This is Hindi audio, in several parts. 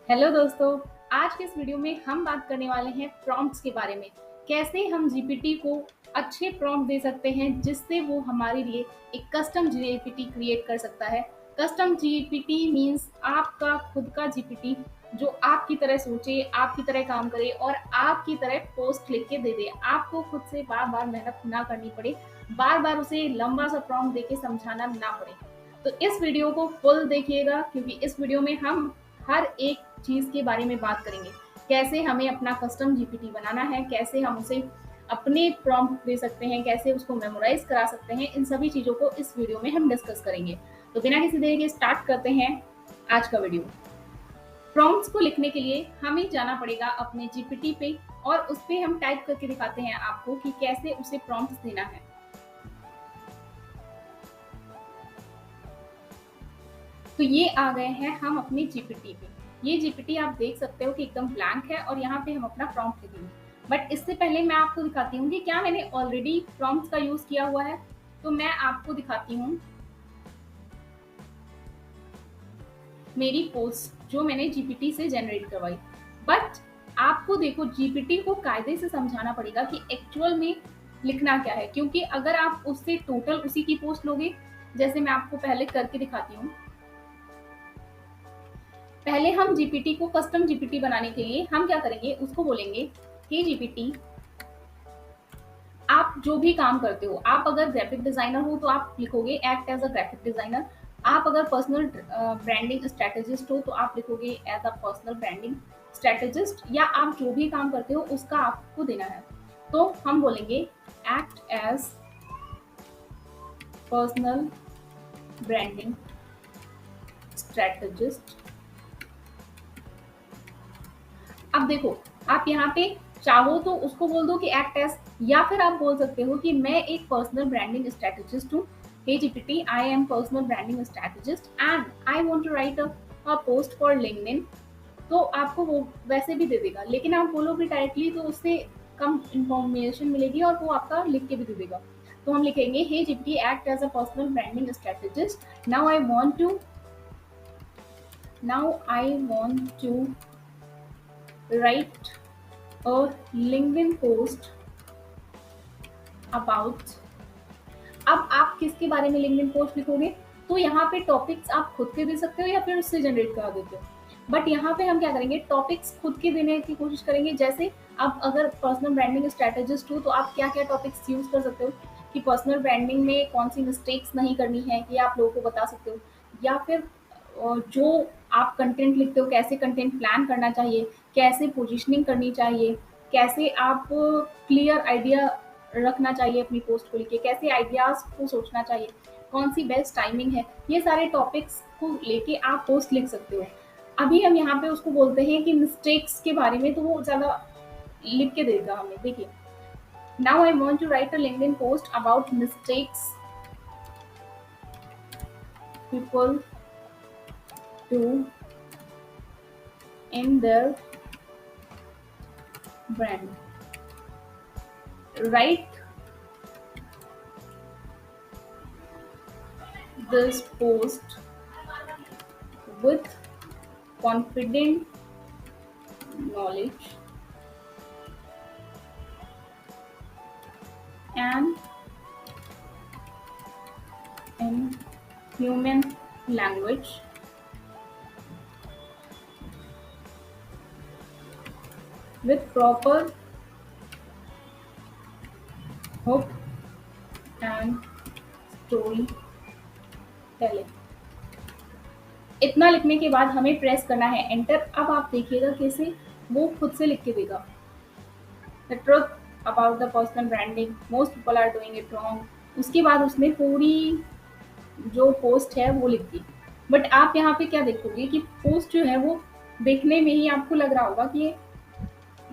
हेलो दोस्तों। आज के इस वीडियो में हम बात करने वाले हैं प्रॉम्प्ट्स के बारे में। कैसे हम जीपीटी को अच्छे प्रॉम्प्ट दे सकते हैं जिससे वो हमारे लिए एक कस्टम जीपीटी क्रिएट कर सकता है। कस्टम जीपीटी मींस आपका खुद का जीपीटी जो आपकी तरह सोचे, आपकी तरह काम करे और आपकी तरह पोस्ट लिख के दे दे। आपको खुद से बार बार मेहनत ना करनी पड़े, बार बार उसे लंबा सा प्रॉम्प्ट देके समझाना ना पड़े। तो इस वीडियो को फुल देखिएगा क्योंकि इस वीडियो में हम हर एक चीज़ के बारे में बात करेंगे। कैसे हमें अपना कस्टम जीपीटी बनाना है, कैसे हम उसे अपने प्रॉम्प्ट दे सकते हैं, कैसे उसको मेमोराइज करा सकते हैं, इन सभी चीज़ों को इस वीडियो में हम डिस्कस करेंगे। तो बिना किसी देरी के स्टार्ट करते हैं आज का वीडियो। प्रॉम्प्ट्स को लिखने के लिए हमें जाना पड़ेगा अपने जीपीटी पे और उस पर हम टाइप करके दिखाते हैं आपको कि कैसे उसे प्रॉम्प्ट्स देना है। तो ये आ गए हैं हम अपने जीपीटी पे। ये जीपीटी आप देख सकते हो कि एकदम ब्लैंक है और यहाँ पे हम अपना प्रॉम्प्ट लिखेंगे। बट इससे पहले मैं आपको दिखाती हूँ कि क्या मैंने ऑलरेडी प्रॉम्प्ट का यूज किया हुआ है। तो मैं आपको दिखाती हूँ मेरी पोस्ट जो मैंने जीपीटी से जनरेट करवाई। बट आपको देखो जीपीटी को कायदे से समझाना पड़ेगा कि एक्चुअल में लिखना क्या है, क्योंकि अगर आप उससे टोटल उसी की पोस्ट लोगे, जैसे मैं आपको पहले करके दिखाती हूँ। पहले हम जीपीटी को कस्टम जीपीटी बनाने के लिए हम क्या करेंगे, उसको बोलेंगे हे जीपीटी, आप जो भी काम करते हो, आप अगर ग्राफिक डिजाइनर हो तो आप लिखोगे act as a graphic designer. आप अगर पर्सनल ब्रांडिंग स्ट्रेटेजिस्ट हो तो आप लिखोगे as a personal branding strategist, या आप जो भी काम करते हो उसका आपको देना है। तो हम बोलेंगे act as personal branding strategist. अब देखो, आप यहाँ पे चाहो तो उसको बोल दो कि एक्ट एज, या फिर आप बोल सकते हो कि मैं एक पर्सनल ब्रांडिंग स्ट्रेटेजिस्ट हूँ। Hey GPT, I am personal branding strategist and I want to write a post for LinkedIn. तो आपको वो वैसे भी दे देगा, लेकिन आप बोलोगे डायरेक्टली तो उससे कम इंफॉर्मेशन मिलेगी और वो आपका लिख के भी दे देगा। तो हम लिखेंगे hey GPT, act as a personal branding strategist. Now I want to write a LinkedIn post about। अब आप किसके बारे में LinkedIn पोस्ट लिखोगे, तो यहाँ पे टॉपिक्स आप खुद के दे सकते हो या फिर उससे जनरेट करा देते हो। बट यहाँ पे हम क्या करेंगे, टॉपिक्स खुद के देने की कोशिश करेंगे। जैसे आप अगर पर्सनल ब्रांडिंग स्ट्रेटेजिस्ट हो तो आप क्या क्या टॉपिक्स यूज कर सकते हो कि पर्सनल ब्रांडिंग में कौन सी मिस्टेक्स नहीं करनी है, ये आप लोगों को बता सकते हो। या फिर जो आप कंटेंट लिखते हो, कैसे कंटेंट प्लान करना चाहिए, कैसे पोजीशनिंग करनी चाहिए, कैसे आप क्लियर आइडिया रखना चाहिए अपनी पोस्ट को लेके, कैसे आइडियाज को सोचना चाहिए, कौन सी बेस्ट टाइमिंग है, ये सारे टॉपिक्स को लेके आप पोस्ट लिख सकते हो। अभी हम यहाँ पे उसको बोलते हैं कि मिस्टेक्स के बारे में, तो वो ज़्यादा लिख के देगा हमें। देखिए, now I want to write a LinkedIn post about mistakes people do in their brand. Write this post with confident knowledge and in human language with proper hook and story telling. इतना लिखने के बाद हमें प्रेस करना है एंटर। अब आप देखिएगा कैसे वो खुद से लिख के देगा। The truth about the personal branding, most people are doing it wrong. उसके बाद उसने पूरी जो पोस्ट है वो लिख दी। बट आप यहाँ पे क्या देखोगे कि पोस्ट जो है वो देखने में ही आपको लग रहा होगा कि ये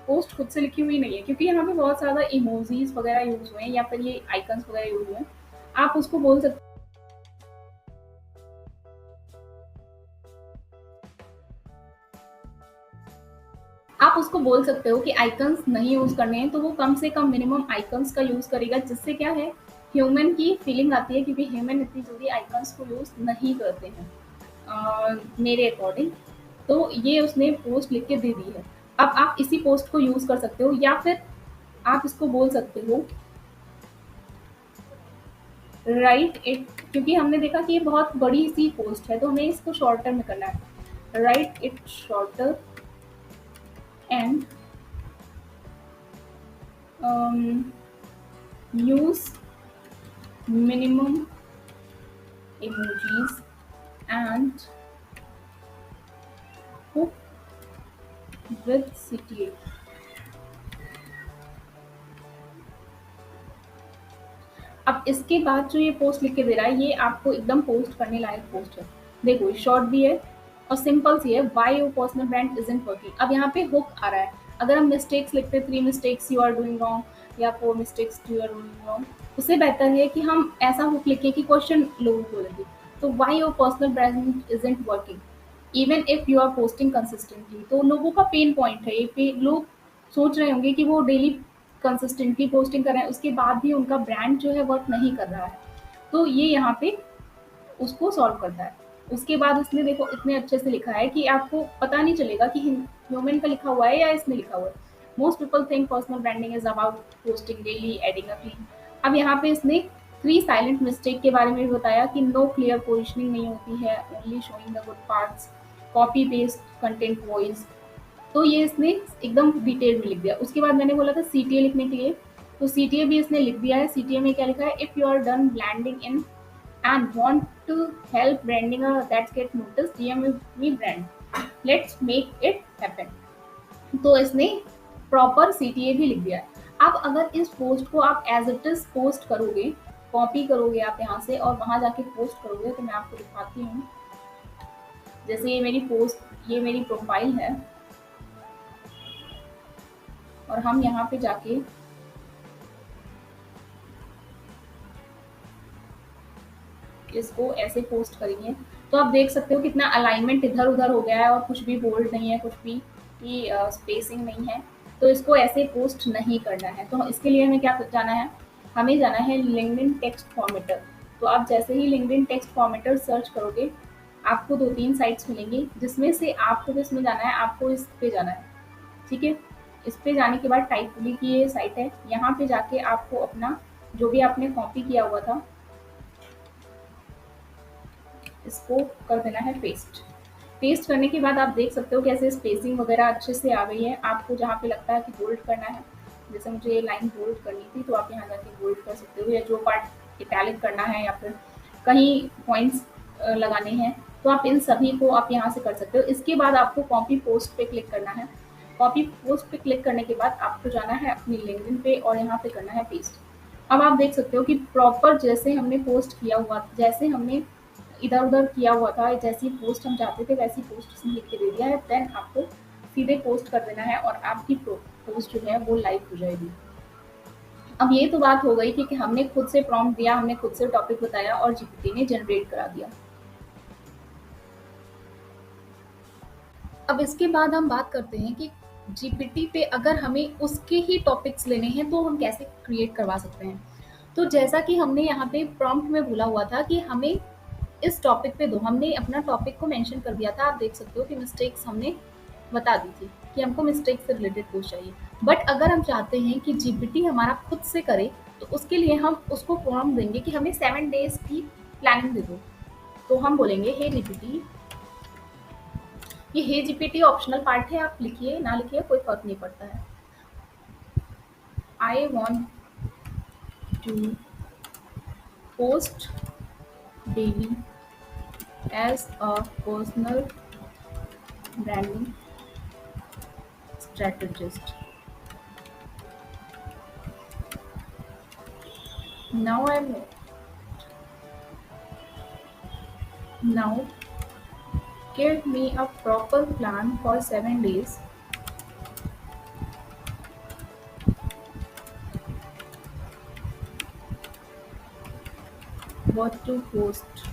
पोस्ट खुद से लिखी हुई नहीं है, क्योंकि यहाँ पे बहुत ज़्यादा इमोजीज वगैरह यूज हुए हैं या फिर ये आइकन्स वगैरह यूज हुए हैं। आप उसको बोल सकते हो कि आइकन्स नहीं यूज करने हैं, तो वो कम से कम मिनिमम आइकन्स का यूज करेगा, जिससे क्या है ह्यूमन की फीलिंग आती है, क्योंकि ह्यूमन इतनी जल्दी आइकन्स को यूज नहीं करते हैं मेरे अकॉर्डिंग। तो ये उसने पोस्ट लिख के दे दी है। अब आप इसी पोस्ट को यूज़ कर सकते हो या फिर आप इसको बोल सकते हो राइट इट, क्योंकि हमने देखा कि ये बहुत बड़ी सी पोस्ट है तो हमें इसको शॉर्टर में करना है। Right it shorter and use minimum emojis and hook with CTA। अब इसके बाद जो ये पोस्ट लिख के दे रहा है ये आपको एकदम पोस्ट करने लायक पोस्ट है। देखो शॉर्ट भी है और सिंपल सी है, why your personal brand isn't working. अब यहाँ पे हुक आ रहा है। अगर हम मिस्टेक्स लिखते 3 mistakes you are doing wrong या 4 mistakes you are doing wrong, उससे बेहतर है कि हम ऐसा हुक लिखें कि क्वेश्चन लोगों को लगे। तो why your personal brand isn't working even if you are posting consistently. तो लोगों का पेन पॉइंट है ये पे, लोग सोच रहे होंगे कि वो डेली कंसिस्टेंटली पोस्टिंग कर रहे हैं उसके बाद भी उनका ब्रांड जो है वर्क नहीं कर रहा है। तो ये यहाँ पे उसको सॉल्व करता है। उसके बाद उसने देखो इतने अच्छे से लिखा है कि आपको पता नहीं चलेगा कि ह्यूमन का लिखा हुआ है या इसने लिखा हुआ है। Most people think personal branding is about posting daily adding a clean. अब यहाँ पे इसने 3 साइलेंट मिस्टेक के बारे में भी बताया कि नो क्लियर पोजिशनिंग नहीं होती है, only showing the good parts, copy paste content voice. तो ये इसने एकदम डिटेल में लिख दिया। उसके बाद मैंने बोला था सीटीए लिखने के लिए, तो सीटीए भी इसने लिख दिया है। सीटीए में क्या लिखा है, if you are done blending in and want to help branding that get noticed, DM me brand, let's make it happen। तो इसने प्रॉपर सीटीए भी लिख दिया है। अब अगर इस पोस्ट को आप एज इट इज पोस्ट करोगे, कॉपी करोगे आप यहाँ से और वहां जाके पोस्ट करोगे, तो मैं आपको दिखाती हूँ। जैसे ये मेरी पोस्ट, ये मेरी प्रोफाइल है और हम यहाँ पे जाके इसको ऐसे पोस्ट करेंगे तो आप देख सकते हो कितना अलाइनमेंट इधर उधर हो गया है और कुछ भी बोल्ड नहीं है, कुछ भी की स्पेसिंग नहीं है। तो इसको ऐसे पोस्ट नहीं करना है। तो इसके लिए हमें क्या जाना है, हमें जाना है लिंक्डइन टेक्स्ट फॉर्मेटर। तो आप जैसे ही लिंक्डइन टेक्स्ट फॉर्मेटर सर्च करोगे आपको 2-3 साइट्स मिलेंगी, जिसमें से आपको किसमें जाना है, आपको इस पे जाना है। ठीक है, इस पे जाने के बाद टाइपली की ये साइट है, यहाँ पे जाके आपको अपना जो भी आपने कॉपी किया हुआ था इसको कर देना है पेस्ट। पेस्ट करने के बाद आप देख सकते हो कैसे स्पेसिंग वगैरह अच्छे से आ गई है। आपको जहाँ पे लगता है कि बोल्ड करना है, जैसे मुझे ये लाइन बोल्ड करनी थी तो आप यहाँ जाके बोल्ड कर सकते हो, या जो पार्ट इटैलिक करना है या फिर कहीं पॉइंट्स लगाने हैं तो आप इन सभी को आप यहाँ से कर सकते हो। इसके बाद आपको कॉपी पोस्ट पे क्लिक करना है। कॉपी पोस्ट पे क्लिक करने के बाद आपको जाना है अपनी लिंक्डइन पे और यहाँ पे करना है पेस्ट। अब आप देख सकते हो कि प्रॉपर जैसे हमने पोस्ट किया हुआ, जैसे हमने इधर उधर किया हुआ था, जैसी पोस्ट हम चाहते थे वैसी पोस्ट उसने लिख के दे दिया है। देन आपको सीधे पोस्ट कर देना है और आपकी पोस्ट जो है वो लाइव हो जाएगी। अब ये तो बात हो गई कि हमने खुद से प्रॉम्प्ट दिया, हमने खुद से टॉपिक बताया और जीपीटी ने जनरेट करा दिया। अब इसके बाद हम बात करते हैं कि जीपीटी पे अगर हमें उसके ही टॉपिक्स लेने हैं तो हम कैसे क्रिएट करवा सकते हैं। तो जैसा कि हमने यहाँ पे प्रॉम्प्ट में बोला हुआ था कि हमें इस टॉपिक पे दो, हमने अपना टॉपिक को मेंशन कर दिया था। आप देख सकते हो कि मिस्टेक्स हमने बता दी थी कि हमको मिस्टेक से रिलेटेड पोस्ट चाहिए। बट अगर हम चाहते हैं कि जीपीटी हमारा खुद से करे तो उसके लिए हम उसको प्रॉम्प्ट देंगे कि हमें 7 डेज की प्लानिंग दे दो। तो हम बोलेंगे हे जीपीटी, ये हे जीपीटी ऑप्शनल पार्ट है, आप लिखिए ना लिखिए कोई फर्क नहीं पड़ता है। I want to post daily as a personal branding strategist। Now give me a proper plan for 7 days what to post।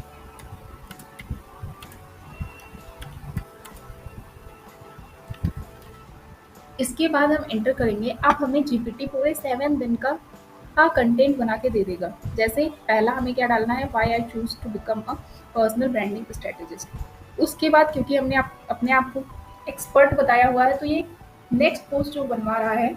इसके बाद हम एंटर करेंगे। अब हमें जीपीटी पूरे 7 दिन का कंटेंट बना के दे देगा। जैसे पहला हमें क्या डालना है, why I choose to become a personal branding strategist. उसके बाद क्योंकि हमने अपने आप को एक्सपर्ट बताया हुआ है, तो ये नेक्स्ट पोस्ट जो बनवा रहा है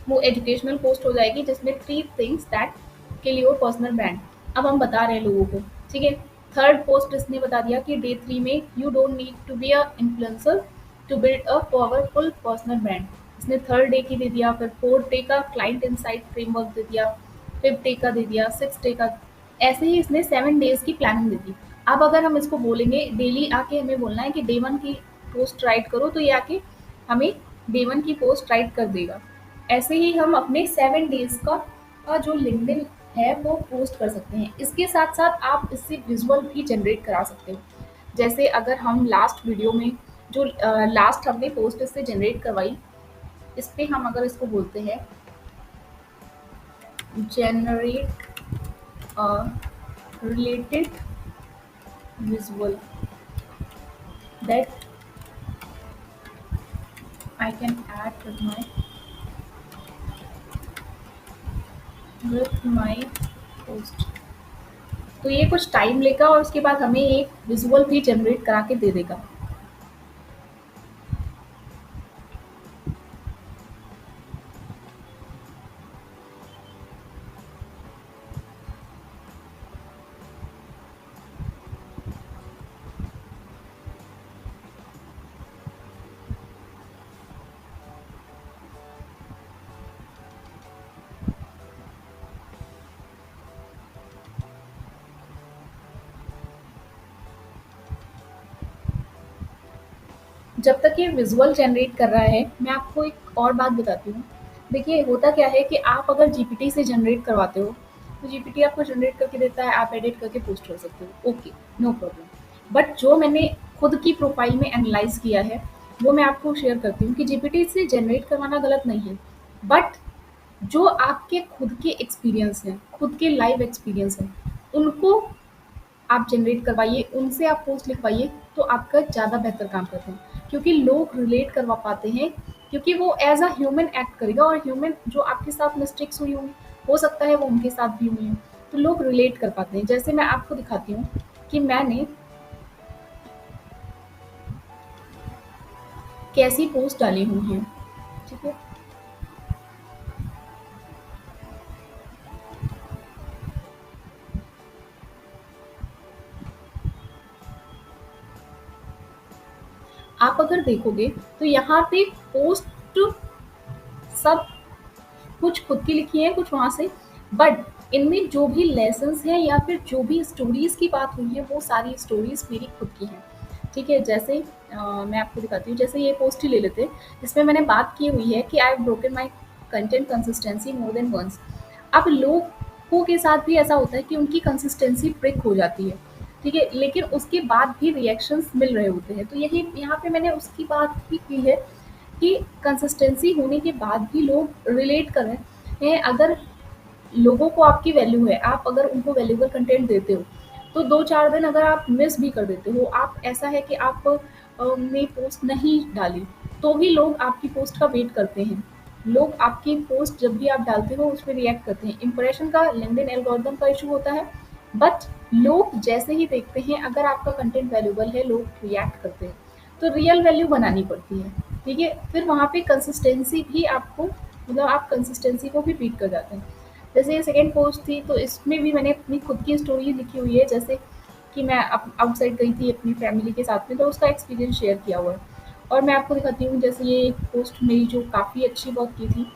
वो एजुकेशनल पोस्ट हो जाएगी, जिसमें three things that kill your personal brand. अब हम बता रहे हैं लोगों को, ठीक है। थर्ड पोस्ट इसने बता दिया कि डे 3 में you don't need to be a influencer to build a powerful personal brand. इसने थर्ड डे की दे दिया, फिर फोर्थ डे का क्लाइंट इनसाइट फ्रेमवर्क दे दिया, फिफ्थ डे का दे दिया, सिक्स डे का। ऐसे ही इसने 7 डेज की प्लानिंग दे दी। अब अगर हम इसको बोलेंगे डेली आके हमें बोलना है कि डे 1 की पोस्ट राइट करो, तो ये आके हमें डे 1 की पोस्ट राइट कर देगा। ऐसे ही हम अपने 7 डेज का जो लिंक्डइन है वो पोस्ट कर सकते हैं। इसके साथ साथ आप इससे विजुअल भी जनरेट करा सकते हो। जैसे अगर हम लास्ट वीडियो में जो लास्ट हमने पोस्ट इससे जनरेट करवाई, इस पे हम अगर इसको बोलते हैं generate related visual that I can add with my post, तो ये कुछ टाइम लेगा और उसके बाद हमें एक विजुअल भी जनरेट करा के दे देगा। जब तक ये विजुअल जनरेट कर रहा है, मैं आपको एक और बात बताती हूँ। देखिए होता क्या है कि आप अगर जीपीटी से जनरेट करवाते हो, तो जीपीटी आपको जनरेट करके देता है, आप एडिट करके पोस्ट कर सकते हो, ओके, नो प्रॉब्लम। बट जो मैंने खुद की प्रोफाइल में एनालाइज किया है, वो मैं आपको शेयर करती हूँ कि जीपीटी से जनरेट करवाना गलत नहीं है। बट जो आपके खुद के एक्सपीरियंस हैं, खुद के लाइव एक्सपीरियंस हैं, उनको आप जनरेट करवाइए, उनसे आप पोस्ट लिखवाइए, तो आपका ज़्यादा बेहतर काम करते हैं। क्योंकि लोग रिलेट करवा पाते हैं, क्योंकि वो एज़ अ ह्यूमन एक्ट करेगा, और ह्यूमन जो आपके साथ मिस्टेक्स हुई होंगी, हो सकता है वो उनके साथ भी हुई हों, तो लोग रिलेट कर पाते हैं। जैसे मैं आपको दिखाती हूँ कि मैंने कैसी पोस्ट डाली हुई हैं, ठीक है। आप अगर देखोगे तो यहाँ पे पोस्ट सब कुछ खुद की लिखी है, कुछ वहाँ से, बट इनमें जो भी लेसन्स हैं या फिर जो भी स्टोरीज़ की बात हुई है, वो सारी स्टोरीज़ मेरी खुद की हैं, ठीक है। जैसे मैं आपको दिखाती हूँ, जैसे ये पोस्ट ही ले लेते हैं, इसमें मैंने बात की हुई है कि I have broken my content consistency more than once. अब लोगों के साथ भी ऐसा होता है कि उनकी कंसिस्टेंसी ब्रेक हो जाती है, ठीक है, लेकिन उसके बाद भी रिएक्शंस मिल रहे होते हैं। तो यही यहाँ पे मैंने उसकी बात भी की है कि कंसिस्टेंसी होने के बाद भी लोग रिलेट कर रहे हैं। अगर लोगों को आपकी वैल्यू है, आप अगर उनको वैल्यूएबल कंटेंट देते हो, तो 2-4 दिन अगर आप मिस भी कर देते हो, आप ऐसा है कि आप ने पोस्ट नहीं डाली, तो भी लोग आपकी पोस्ट का वेट करते हैं। लोग आपकी पोस्ट जब भी आप डालते हो, उस पे रिएक्ट करते हैं। इंप्रेशन का लिंक्डइन एल्गोरिदम का इश्यू होता है, बट लोग जैसे ही देखते हैं अगर आपका कंटेंट वैल्यूएबल है, लोग रिएक्ट करते हैं। तो रियल वैल्यू बनानी पड़ती है, ठीक है। फिर वहाँ पे कंसिस्टेंसी भी आपको, मतलब आप कंसिस्टेंसी को भी बीट कर जाते हैं। जैसे ये सेकंड पोस्ट थी, तो इसमें भी मैंने अपनी खुद की स्टोरी लिखी हुई है। जैसे कि मैं आउटसाइड गई थी अपनी फैमिली के साथ में, तो उसका एक्सपीरियंस शेयर किया हुआ है। और मैं आपको दिखाती हूँ, जैसे ये एक पोस्ट मेरी जो काफ़ी अच्छी वर्क की थी,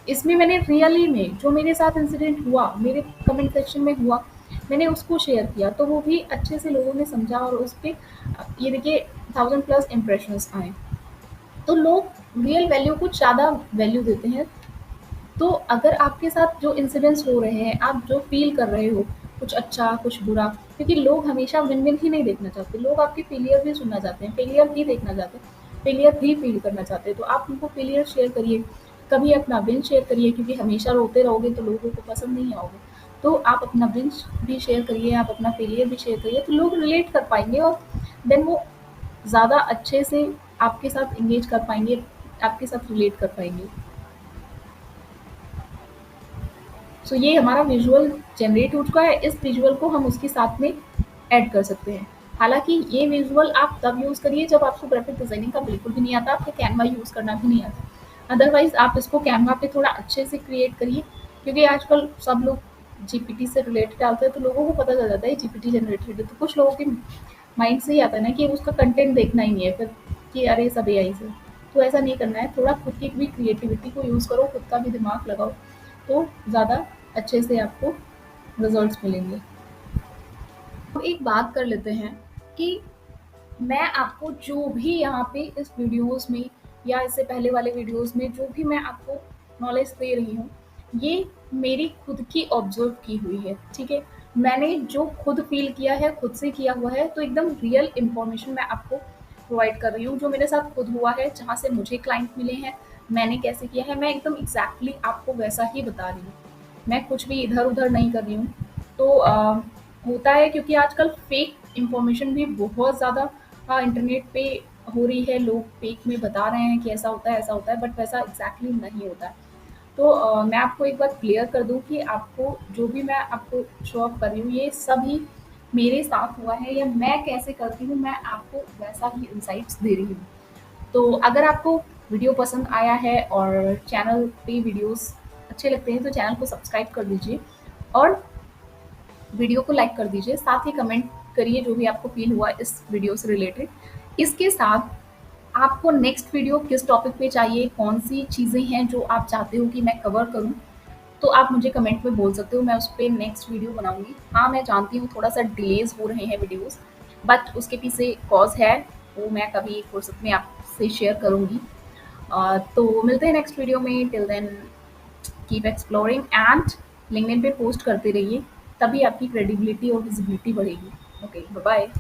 इसमें मैंने रियली में जो मेरे साथ इंसिडेंट हुआ, मेरे कमेंट सेक्शन में हुआ, मैंने उसको शेयर किया, तो वो भी अच्छे से लोगों ने समझा, और उस पर ये देखिए 1000+ इम्प्रेशंस आए। तो लोग रियल वैल्यू को ज़्यादा वैल्यू देते हैं। तो अगर आपके साथ जो इंसिडेंट्स हो रहे हैं, आप जो फ़ील कर रहे हो, कुछ अच्छा, कुछ बुरा, क्योंकि लोग हमेशा विन-विन ही नहीं देखना चाहते, लोग आपके फेलियर भी सुनना चाहते हैं, फेलियर भी देखना चाहते हैं, फेलियर भी फ़ील करना चाहते हैं। तो आप उनको फेलियर शेयर करिए, कभी अपना विन शेयर करिए, क्योंकि हमेशा रोते रहोगे तो लोगों को पसंद नहीं आओगे। तो आप अपना विन भी शेयर करिए, आप अपना फेलियर भी शेयर करिए, तो लोग रिलेट कर पाएँगे, और देन वो ज़्यादा अच्छे से आपके साथ एंगेज कर पाएँगे, आपके साथ रिलेट कर पाएँगे। ये हमारा विजुअल जनरेट हो चुका है, इस विजुअल को हम उसके साथ में ऐड कर सकते हैं। हालाँकि ये विज़ुअल आप तब यूज़ करिए जब आपको ग्राफ़िक डिज़ाइनिंग का बिल्कुल भी नहीं आता, आपको कैनवा यूज़ करना भी नहीं आता। अदरवाइज़ आप इसको कैनवा पे थोड़ा अच्छे से क्रिएट करिए, क्योंकि आजकल सब लोग जीपीटी से रिलेटेड डालते हैं, तो लोगों को पता चल जाता है जीपीटी जनरेटेड है। तो कुछ लोगों के माइंड से ही आता है ना कि उसका कंटेंट देखना ही नहीं है फिर, कि अरे सब एआई से। तो ऐसा नहीं करना है, थोड़ा खुद की भी क्रिएटिविटी को यूज़ करो, खुद का भी दिमाग लगाओ, तो ज़्यादा अच्छे से आपको रिज़ल्ट्स मिलेंगे। अब एक बात कर लेते हैं कि मैं आपको जो भी यहाँ पे इस वीडियोस में या इससे पहले वाले वीडियोस में जो भी मैं आपको नॉलेज दे रही हूँ, ये मेरी खुद की ऑब्जर्व की हुई है, ठीक है। मैंने जो खुद फील किया है, खुद से किया हुआ है, तो एकदम रियल इंफॉर्मेशन मैं आपको प्रोवाइड कर रही हूँ, जो मेरे साथ खुद हुआ है, जहाँ से मुझे क्लाइंट मिले हैं, मैंने कैसे किया है, मैं एकदम एग्जैक्टली आपको वैसा ही बता रही हूँ। मैं कुछ भी इधर उधर नहीं कर रही हूँ। तो होता है क्योंकि आजकल फेक इंफॉर्मेशन भी बहुत ज़्यादा इंटरनेट पे हो रही है, लोग फेक में बता रहे हैं कि ऐसा होता है, ऐसा होता है, बट वैसा एग्जैक्टली नहीं होता है। तो मैं आपको एक बात क्लियर कर दूं कि आपको जो भी मैं आपको शो ऑफ कर रही हूँ, ये सभी मेरे साथ हुआ है, या मैं कैसे करती हूँ, मैं आपको वैसा ही इंसाइट्स दे रही हूँ। तो अगर आपको वीडियो पसंद आया है और चैनल पे वीडियोस अच्छे लगते हैं, तो चैनल को सब्सक्राइब कर दीजिए और वीडियो को लाइक कर दीजिए। साथ ही कमेंट करिए जो भी आपको फील हुआ इस वीडियो से रिलेटेड। इसके साथ आपको नेक्स्ट वीडियो किस टॉपिक पे चाहिए, कौन सी चीज़ें हैं जो आप चाहते हो कि मैं कवर करूँ, तो आप मुझे कमेंट में बोल सकते हो, मैं उस पे नेक्स्ट वीडियो बनाऊँगी। हाँ, मैं जानती हूँ थोड़ा-सा डिलेज़ हो रहे हैं वीडियोज़, बट उसके पीछे कॉज़ है, वो मैं कभी फुर्सत में आपसे शेयर करूँगी। तो मिलते हैं नेक्स्ट वीडियो में, till then keep exploring and LinkedIn पे पोस्ट करते रहिए, तभी आपकी क्रेडिबिलिटी और विजिबिलिटी बढ़ेगी। Okay, bye bye.